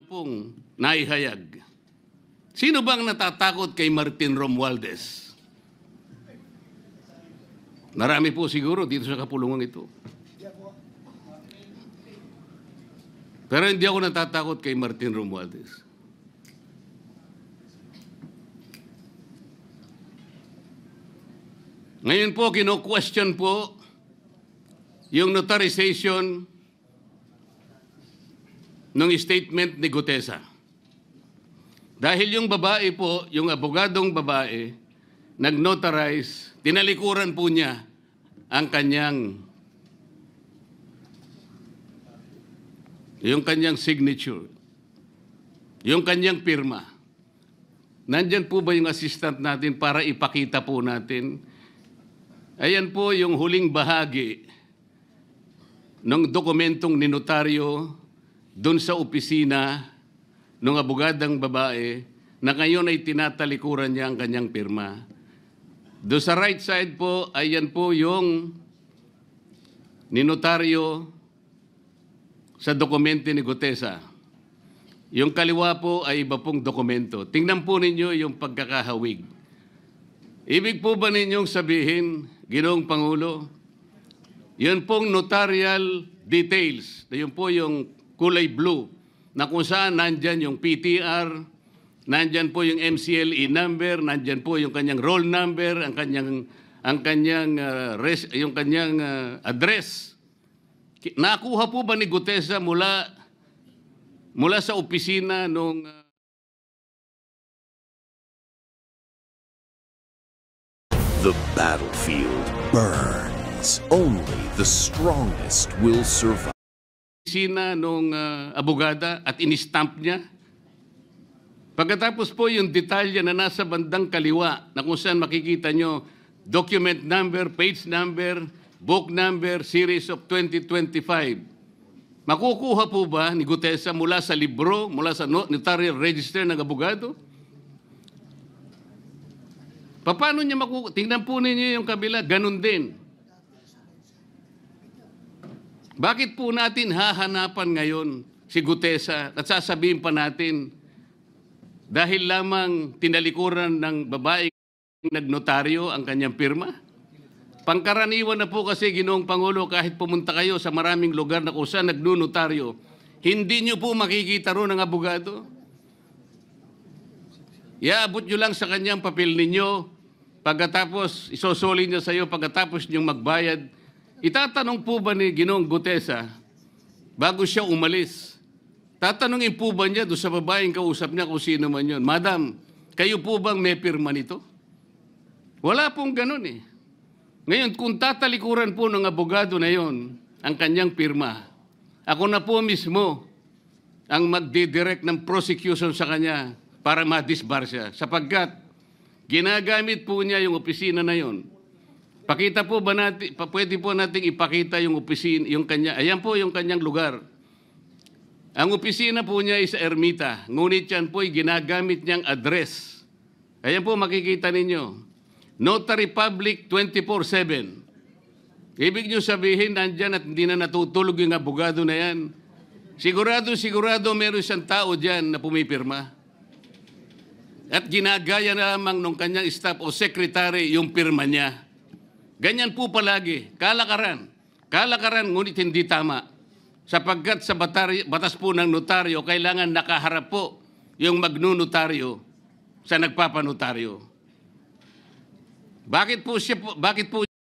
pong naihayag. Sino bang natatakot kay Martin Romualdez? Marami po siguro dito sa kapulungan ito. Pero hindi ako natatakot kay Martin Romualdez. Ngayon po, kino-question po yung notarization ng statement ni Gutesa. Dahil yung babae po, yung abogadong babae, nag-notarize, tinalikuran po niya ang kanyang signature, yung kanyang pirma. Nandyan po ba yung assistant natin para ipakita po natin? Ayan po yung huling bahagi ng dokumentong ninotaryo doon sa opisina ng abogadang babae na ngayon ay tinatalikuran niya ang kanyang pirma. Doon sa right side po, ayan po yung ninotaryo sa dokumento ni Gutesa. Yung kaliwa po ay iba pong dokumento. Tingnan po ninyo yung pagkakahawig. Ibig po ba ninyong sabihin, Ginoong Pangulo, yun pong notarial details, na yun po yung kulay blue, na kung saan nandyan yung PTR, nandyan po yung MCLE number, nandyan po yung kanyang roll number, yung kanyang address. Nakuha po ba ni Gutesa mula sa opisina nung The battlefield burns. Only the strongest will survive. Opisina nung abogada at in-stamp niya? Pagkatapos po yung detalye na nasa bandang kaliwa na kung saan makikita nyo document number, page number, book number, series of 2025. Makukuha po ba ni Gutesa mula sa libro, mula sa notarial register ng abogado? Paano niya makukuha? Tingnan po ninyo yung kabila, ganun din. Bakit po natin hahanapan ngayon si Gutesa at sasabihin pa natin dahil lamang tinalikuran ng babae nagnotaryo ang kanyang pirma? Pangkaraniwan na po kasi, Ginoong Pangulo, kahit pumunta kayo sa maraming lugar na kung saan nagnotaryo, hindi nyo po makikita ron ang abogado. Iaabot nyo lang sa kanyang papel ninyo, pagkatapos isosoli niya sa iyo, pagkatapos niyong magbayad. Itatanong po ba ni Ginoong Gutesa, bago siya umalis, tatanungin po ba niya doon sa babaeng kausap niya kung sino man yun, Madam, kayo po bang may pirma nito? Wala pong ganun eh. Ngayon, kung tatalikuran po ng abogado na yon ang kanyang pirma, ako na po mismo ang magdidirect ng prosecution sa kanya para ma-disbar siya, sapagkat ginagamit po niya yung opisina na yon. Pakita po ba natin, pwede po nating ipakita yung opisina, yung kanya, ayan po yung kanyang lugar. Ang opisina po niya ay sa Ermita, ngunit yan po ay ginagamit niyang address. Ayan po makikita ninyo. Notary Public 24/7. Ibig niyo sabihin, nandyan at hindi na natutulog yung abogado na yan. Sigurado meron siyang tao dyan na pumipirma. At ginagaya na lamang ng kanyang staff o secretary yung pirma niya. Ganyan po palagi. Kalakaran. Kalakaran, ngunit hindi tama. Sapagkat sa batas po ng notaryo, kailangan nakaharap po yung magnunotaryo sa nagpapanotaryo. Bakit po